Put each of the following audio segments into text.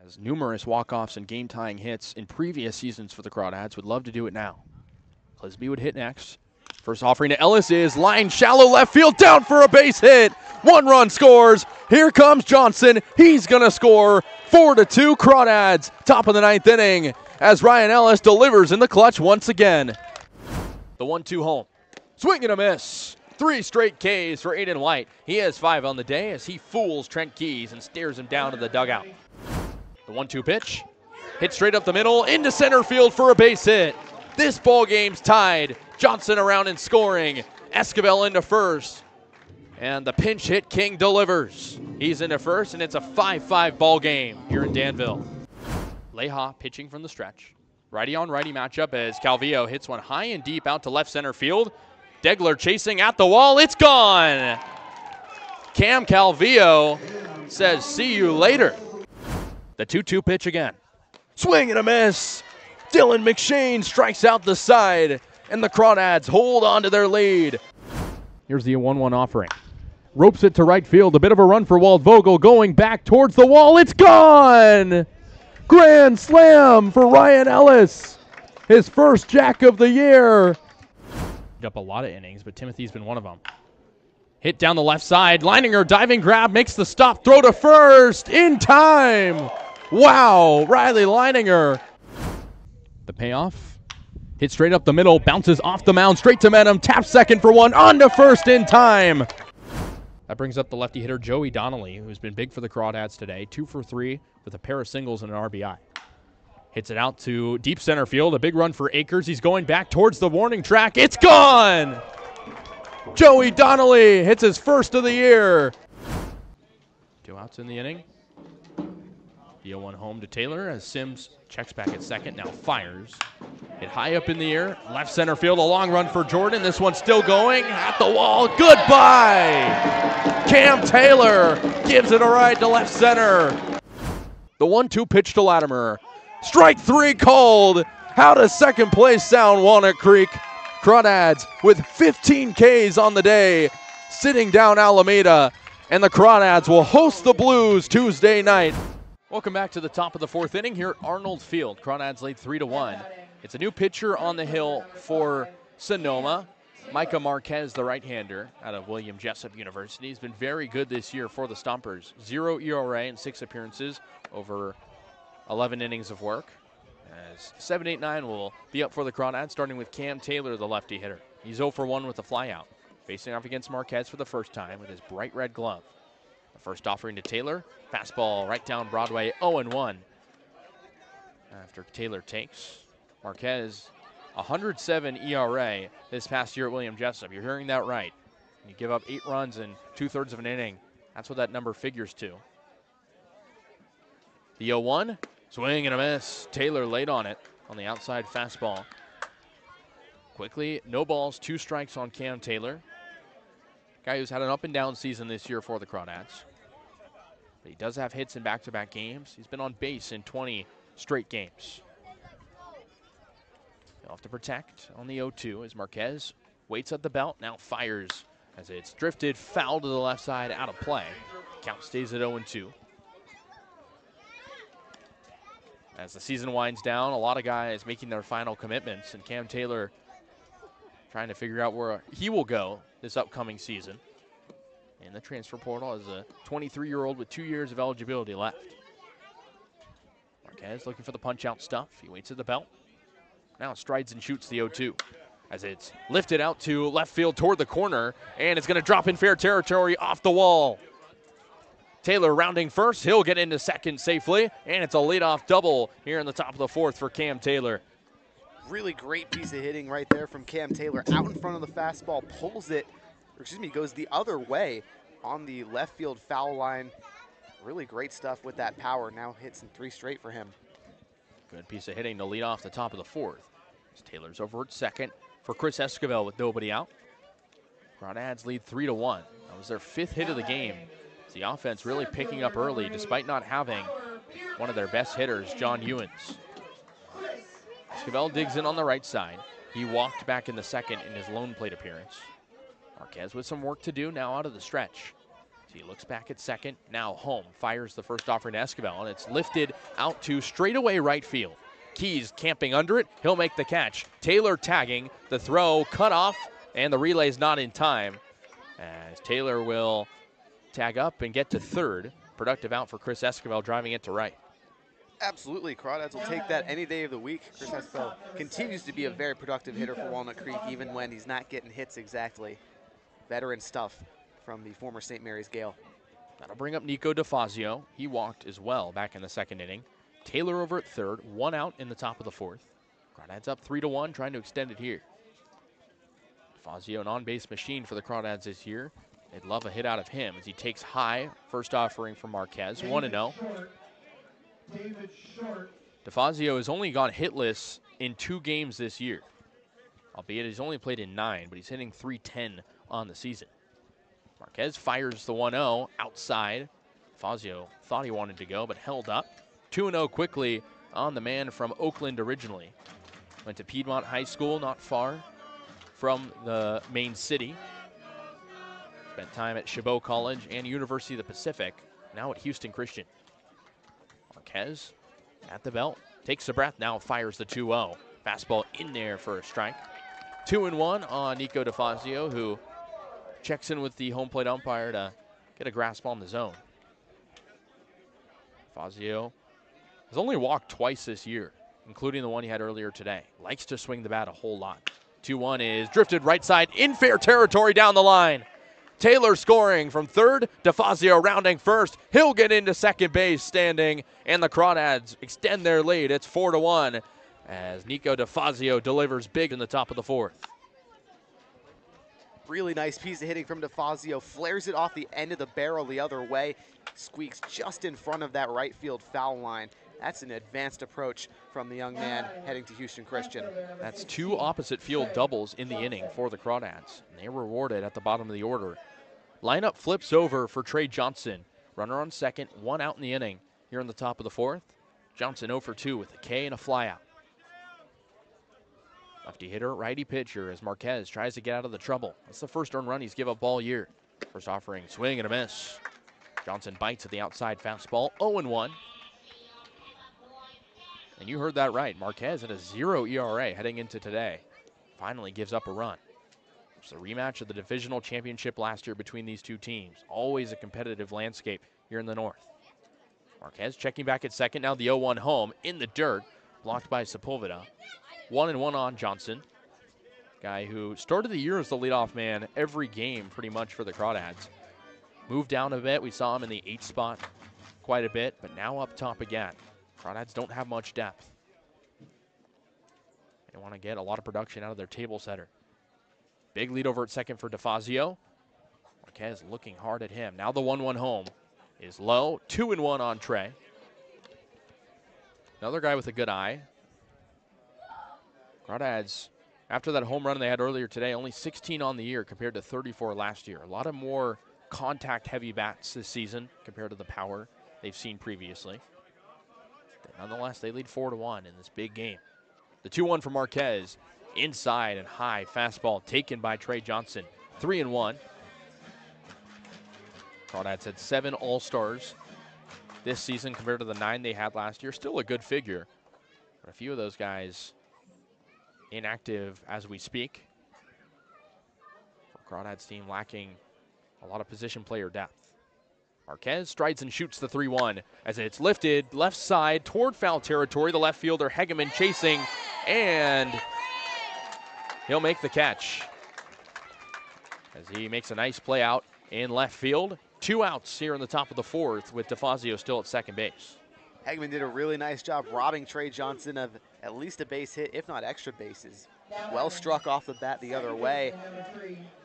Has numerous walk-offs and game-tying hits in previous seasons for the Crawdads. Would love to do it now. Clisby would hit next. First offering to Ellis is line shallow left field, down for a base hit. 1 run scores. Here comes Johnson. He's going to score. 4-2 Crawdads. Top of the 9th inning as Ryan Ellis delivers in the clutch once again. The 1-2 home. Swing and a miss. 3 straight Ks for Aiden White. He has 5 on the day as he fools Trent Keys and stares him down to the dugout. The 1-2 pitch. Hit straight up the middle into center field for a base hit. This ball game's tied. Johnson around and scoring. Esquivel into first. And the pinch hit king delivers. He's into first, and it's a 5-5 ball game here in Danville. Leha pitching from the stretch. Righty on righty matchup as Calvillo hits one high and deep out to left center field. Degler chasing at the wall. It's gone. Cam Calvillo says, see you later. The 2-2 pitch again. Swing and a miss. Dylan McShane strikes out the side, and the Crawdads hold on to their lead. Here's the 1-1 offering. Ropes it to right field. A bit of a run for Walt Vogel going back towards the wall. It's gone! Grand slam for Ryan Ellis. His first jack of the year. Up a lot of innings, but Timothy's been one of them. Hit down the left side. Leininger diving grab, makes the stop. Throw to first in time. Wow, Riley Leininger. The payoff. Hit straight up the middle, bounces off the mound, straight to Menem, taps second for one, on to first in time. That brings up the lefty hitter Joey Donnelly, who's been big for the Crawdads today. 2 for 3 with a pair of singles and an RBI. Hits it out to deep center field, a big run for Akers. He's going back towards the warning track. It's gone! Joey Donnelly hits his first of the year. 2 outs in the inning. The 0-1 home to Taylor as Sims checks back at second, now fires. Hit high up in the air, left center field, a long run for Jordan. This one's still going, at the wall, goodbye! Cam Taylor gives it a ride to left center. The 1-2 pitch to Latimer. Strike 3 called. How does second place sound, Walnut Creek? Crawdads with 15 Ks on the day, sitting down Alameda, and the Crawdads will host the Blues Tuesday night. Welcome back to the top of the 4th inning here at Arnold Field. Crawdads lead 3-1. It's a new pitcher on the hill for Sonoma. Micah Marquez, the right-hander out of William Jessup University. He's been very good this year for the Stompers. 0 ERA in 6 appearances over 11 innings of work. As 7-8-9 will be up for the Crawdads, starting with Cam Taylor, the lefty hitter. He's 0 for 1 with a flyout. Facing off against Marquez for the first time with his bright red glove. The first offering to Taylor. Fastball right down Broadway, 0-1. After Taylor takes. Marquez, 107 ERA this past year at William Jessup. You're hearing that right. You give up 8 runs in 2/3 of an inning. That's what that number figures to. The 0-1, swing and a miss. Taylor laid on it on the outside fastball. Quickly, no balls, 2 strikes on Cam Taylor. Guy who's had an up and down season this year for the Crawdads. But he does have hits in back-to-back games. He's been on base in 20 straight games. He'll have to protect on the 0-2 as Marquez waits at the belt, now fires as it's drifted foul to the left side, out of play. Count stays at 0-2. As the season winds down, a lot of guys making their final commitments, and Cam Taylor trying to figure out where he will go this upcoming season. In the transfer portal as a 23-year-old with 2 years of eligibility left. Marquez looking for the punch-out stuff. He waits at the belt. Now strides and shoots the 0-2 as it's lifted out to left field toward the corner, and it's going to drop in fair territory off the wall. Taylor rounding first. He'll get into second safely, and it's a leadoff double here in the top of the 4th for Cam Taylor. Really great piece of hitting right there from Cam Taylor. Out in front of the fastball, pulls it, goes the other way on the left field foul line. Really great stuff with that power. Now hits in 3 straight for him. Good piece of hitting to lead off the top of the 4th. As Taylor's over at second for Chris Esquivel with nobody out. Crawdads lead 3-1. That was their 5th hit of the game. The offense really picking up early despite not having one of their best hitters, John Ewens. Esquivel digs in on the right side. He walked back in the second in his lone plate appearance. Marquez with some work to do now out of the stretch. So he looks back at second. Now home fires the first offering to Esquivel, and it's lifted out to straightaway right field. Keys camping under it. He'll make the catch. Taylor tagging. The throw cut off, and the relay's not in time, as Taylor will tag up and get to third. Productive out for Chris Esquivel, driving it to right. Absolutely, Crawdads will take that any day of the week. Chris Esquivel continues to be a very productive hitter for Walnut Creek, even when he's not getting hits exactly. Veteran stuff from the former St. Mary's Gale. That'll bring up Nico DeFazio. He walked as well back in the second inning. Taylor over at third, 1 out in the top of the fourth. Crawdads up 3-1, trying to extend it here. DeFazio, an on-base machine for the Crawdads this year. They'd love a hit out of him as he takes high. First offering from Marquez, 1-0. DeFazio has only gone hitless in 2 games this year, albeit he's only played in 9, but he's hitting .310 on the season. Marquez fires the 1-0 outside. DeFazio thought he wanted to go, but held up. 2-0 quickly on the man from Oakland originally. Went to Piedmont High School, not far from the main city. Spent time at Chabot College and University of the Pacific, now at Houston Christian. Marquez at the belt, takes a breath, now fires the 2-0. Fastball in there for a strike. 2-1 on Nico DeFazio, who checks in with the home plate umpire to get a grasp on the zone. DeFazio has only walked twice this year, including the one he had earlier today. Likes to swing the bat a whole lot. 2-1 is drifted right side in fair territory down the line. Taylor scoring from third, DeFazio rounding first. He'll get into second base standing, and the Crawdads extend their lead. It's 4-1 as Nico DeFazio delivers big in the top of the fourth. Really nice piece of hitting from DeFazio. Flares it off the end of the barrel the other way. Squeaks just in front of that right field foul line. That's an advanced approach from the young man heading to Houston Christian. That's 2 opposite field doubles in the inning for the Crawdads. And they're rewarded at the bottom of the order. Lineup flips over for Trey Johnson. Runner on second, 1 out in the inning. Here in the top of the fourth, Johnson 0 for 2 with a K and a flyout. Lefty hitter, righty pitcher as Marquez tries to get out of the trouble. That's the first earned run he's given up all year. First offering, swing and a miss. Johnson bites at the outside fastball, 0-1. And you heard that right. Marquez at a 0 ERA heading into today. Finally gives up a run. It's a rematch of the divisional championship last year between these two teams. Always a competitive landscape here in the north. Marquez checking back at second. Now the 0-1 home in the dirt. Blocked by Sepulveda. 1-1 on Johnson. Guy who started the year as the leadoff man every game pretty much for the Crawdads. Moved down a bit. We saw him in the 8th spot quite a bit, but now up top again. Crawdads don't have much depth. They want to get a lot of production out of their table setter. Big lead over at second for DeFazio. Marquez looking hard at him. Now the 1-1 home is low. 2-1 on Trey. Another guy with a good eye. Crawdads, after that home run they had earlier today, only 16 on the year compared to 34 last year. A lot of more contact-heavy bats this season compared to the power they've seen previously. But nonetheless, they lead 4-1 in this big game. The 2-1 for Marquez, inside and high fastball taken by Trey Johnson. 3-1. Crawdads had 7 All-Stars this season compared to the 9 they had last year. Still a good figure, but a few of those guys inactive as we speak. For Crawdads team lacking a lot of position player depth. Marquez strides and shoots the 3-1 as it's lifted left side toward foul territory. The left fielder Hegeman chasing, and he'll make the catch as he makes a nice play out in left field. 2 outs here in the top of the fourth with DeFazio still at second base. Hegeman did a really nice job robbing Trey Johnson of at least a base hit, if not extra bases. Well struck off the bat the other way,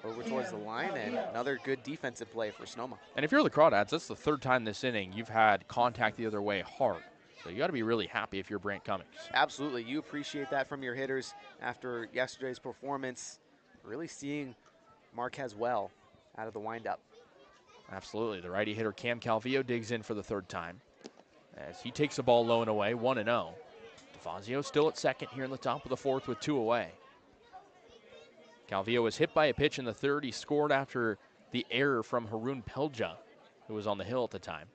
over towards the line, and another good defensive play for Sonoma. And if you're the Crawdads, that's the 3rd time this inning you've had contact the other way hard. So you got to be really happy if you're Brant Cummings. Absolutely, you appreciate that from your hitters after yesterday's performance. Really seeing Marquez well out of the windup. Absolutely, the righty hitter Cam Calvillo digs in for the 3rd time as he takes the ball low and away, 1-0. DeFazio still at second here in the top of the fourth with 2 away. Calvillo was hit by a pitch in the 3rd. He scored after the error from Haroon Pelja who was on the hill at the time.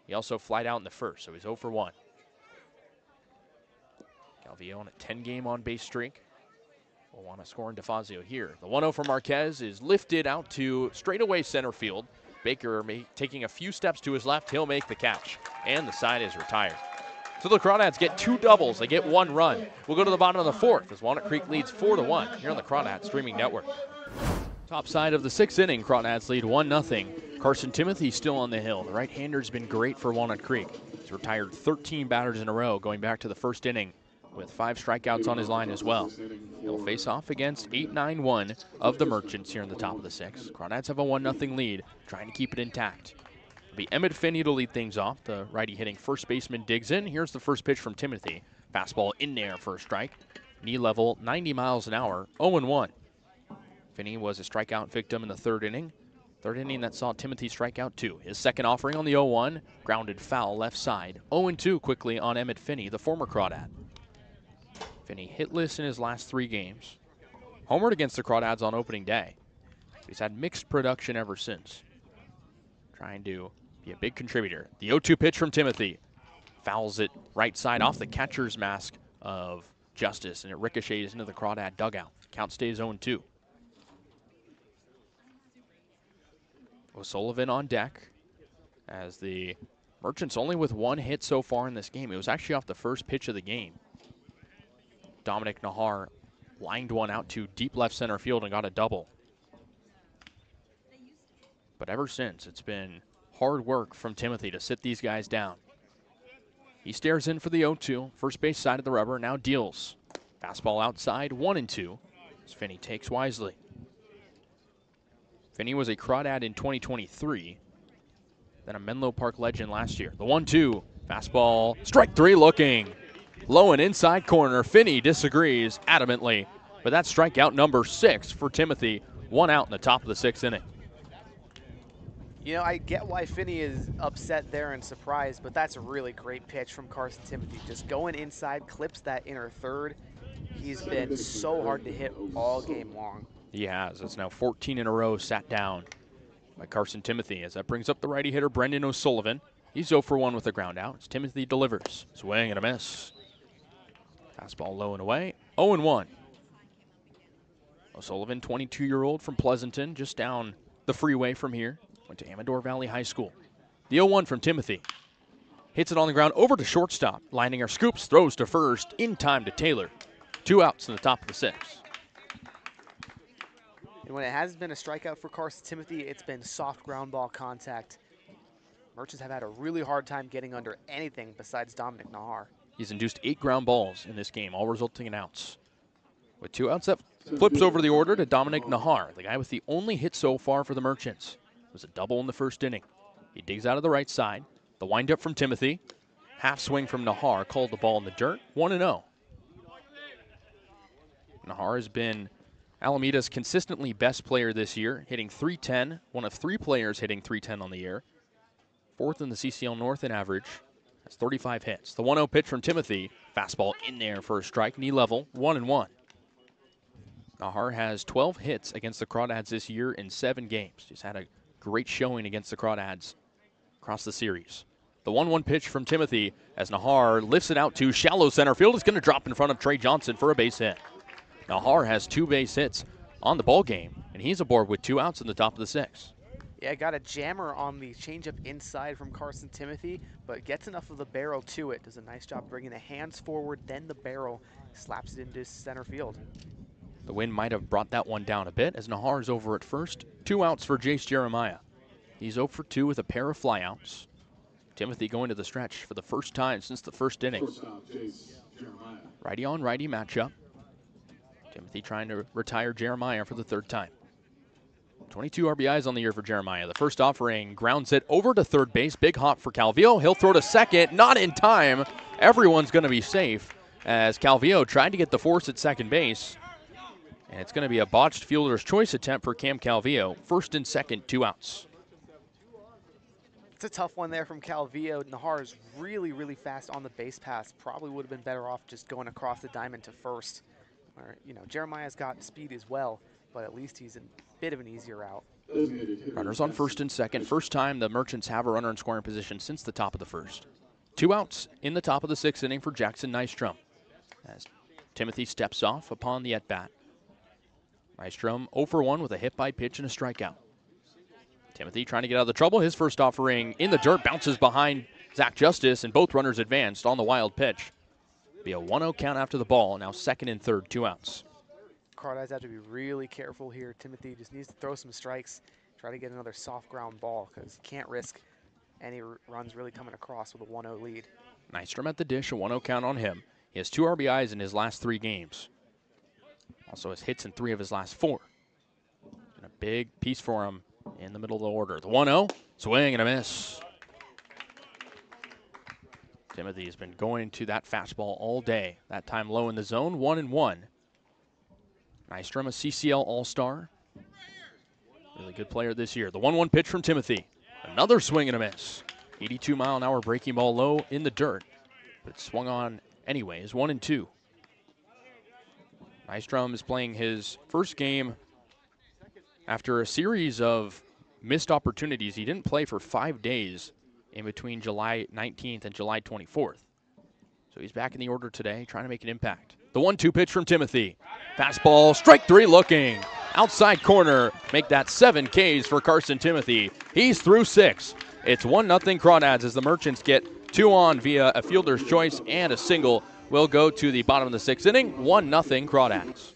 He also flied out in the first, so he's 0 for 1. Calvillo on a 10-game on-base streak. Will want to score in DeFazio here. The 1-0 for Marquez is lifted out to straightaway center field. Baker taking a few steps to his left. He'll make the catch, and the side is retired. So the Crawdads get 2 doubles. They get 1 run. We'll go to the bottom of the 4th as Walnut Creek leads 4-1 here on the Crawdads Streaming Network. Top side of the 6th inning, Crawdads lead 1-0. Carson Timothy still on the hill. The right-hander's been great for Walnut Creek. He's retired 13 batters in a row going back to the first inning with 5 strikeouts on his line as well. He'll face off against 8-9-1 of the Merchants here in the top of the 6th. Crawdads have a 1-0 lead, trying to keep it intact. It'll be Emmett Finney to lead things off. The righty hitting first baseman digs in. Here's the first pitch from Timothy. Fastball in there for a strike. Knee level, 90 miles an hour, 0-1. Finney was a strikeout victim in the 3rd inning. 3rd inning that saw Timothy strike out 2. His second offering on the 0-1, grounded foul left side. 0-2 quickly on Emmett Finney, the former Crawdad. Finney hitless in his last 3 games. Homered against the Crawdads on opening day. He's had mixed production ever since. Trying to be a big contributor. The 0-2 pitch from Timothy. Fouls it right side off the catcher's mask of Justice, and it ricochets into the Crawdad dugout. Count stays 0-2. O'Sullivan on deck as the Merchants only with 1 hit so far in this game. It was actually off the first pitch of the game. Dominic Nahar lined one out to deep left center field and got a double. But ever since, it's been hard work from Timothy to sit these guys down. He stares in for the 0-2, first base side of the rubber, now deals. Fastball outside, 1-2, as Finney takes wisely. Finney was a Crawdad in 2023, then a Menlo Park legend last year. The 1-2, fastball, strike 3 looking. Low and inside corner. Finney disagrees adamantly, but that's strikeout number 6 for Timothy. 1 out in the top of the 6th inning. You know, I get why Finney is upset there and surprised, but that's a really great pitch from Carson Timothy. Just going inside, clips that inner third. He's been so hard to hit all game long. He has. It's now 14 in a row sat down by Carson Timothy, as that brings up the righty hitter Brendan O'Sullivan. He's 0 for 1 with a ground out. As Timothy delivers. Swing and a miss. Fastball low and away. 0-1. O'Sullivan, 22-year-old from Pleasanton, just down the freeway from here. Went to Amador Valley High School. The 0-1 from Timothy. Hits it on the ground over to shortstop. Leininger scoops, throws to first, in time to Taylor. 2 outs in the top of the 6th. And when it has been a strikeout for Carson Timothy, it's been soft ground ball contact. Merchants have had a really hard time getting under anything besides Dominic Nahar. He's induced 8 ground balls in this game, all resulting in outs. With 2 outs, that flips over the order to Dominic Nahar, the guy with the only hit so far for the Merchants. It was a double in the first inning. He digs out of the right side. The windup from Timothy. Half swing from Nahar, called the ball in the dirt. 1-0. Nahar has been Alameda's consistently best player this year, hitting .310, one of 3 players hitting .310 on the year. 4th in the CCL North in average. That's 35 hits. The 1-0 pitch from Timothy. Fastball in there for a strike. Knee level, 1-1. Nahar has 12 hits against the Crawdads this year in 7 games. He's had a great showing against the Crawdads across the series. The 1-1 pitch from Timothy as Nahar lifts it out to shallow center field. It's going to drop in front of Trey Johnson for a base hit. Nahar has 2 base hits on the ball game, and he's aboard with 2 outs in the top of the 6th. Yeah, got a jammer on the changeup inside from Carson Timothy, but gets enough of the barrel to it. Does a nice job bringing the hands forward, then the barrel, slaps it into center field. The wind might have brought that one down a bit as Nahar's over at first. 2 outs for Jace Jeremiah. He's 0 for 2 with a pair of flyouts. Timothy going to the stretch for the first time since the first inning. Righty on righty matchup. Timothy trying to retire Jeremiah for the 3rd time. 22 RBIs on the year for Jeremiah. The first offering grounds it over to third base. Big hop for Calvillo. He'll throw to second. Not in time. Everyone's going to be safe as Calvillo tried to get the force at second base. And it's going to be a botched fielder's choice attempt for Cam Calvillo. 1st and 2nd, 2 outs. It's a tough one there from Calvillo. Nahar is really, really fast on the base pass. Probably would have been better off just going across the diamond to first. Or, you know, Jeremiah's got speed as well, but at least he's a bit of an easier out. Runners on first and second. First time the Merchants have a runner in scoring position since the top of the first. 2 outs in the top of the 6th inning for Jackson Nystrom as Timothy steps off upon the at-bat. Nystrom 0 for 1 with a hit by pitch and a strikeout. Timothy trying to get out of the trouble. His first offering in the dirt, bounces behind Zach Justice, and both runners advanced on the wild pitch. Be a 1-0 count after the ball. Now second and third, 2 outs. Crawdads have to be really careful here. Timothy just needs to throw some strikes, try to get another soft ground ball because he can't risk any runs really coming across with a 1-0 lead. Nystrom at the dish, a 1-0 count on him. He has 2 RBIs in his last 3 games. Also has hits in 3 of his last 4. And a big piece for him in the middle of the order. The 1-0, swing and a miss. Timothy has been going to that fastball all day. That time low in the zone, 1-1. Nystrom, a CCL All-Star. Really good player this year. The 1-1 pitch from Timothy. Another swing and a miss. 82-mile-an-hour breaking ball low in the dirt. But it swung on anyways, 1-2. Nystrom is playing his first game after a series of missed opportunities. He didn't play for 5 days in between July 19th and July 24th. So he's back in the order today, trying to make an impact. The 1-2 pitch from Timothy. Fastball, strike 3 looking. Outside corner, make that 7 Ks for Carson Timothy. He's through 6. It's 1-0 Crawdads as the Merchants get 2 on via a fielder's choice and a single. Will go to the bottom of the 6th inning, 1-0 Crawdads.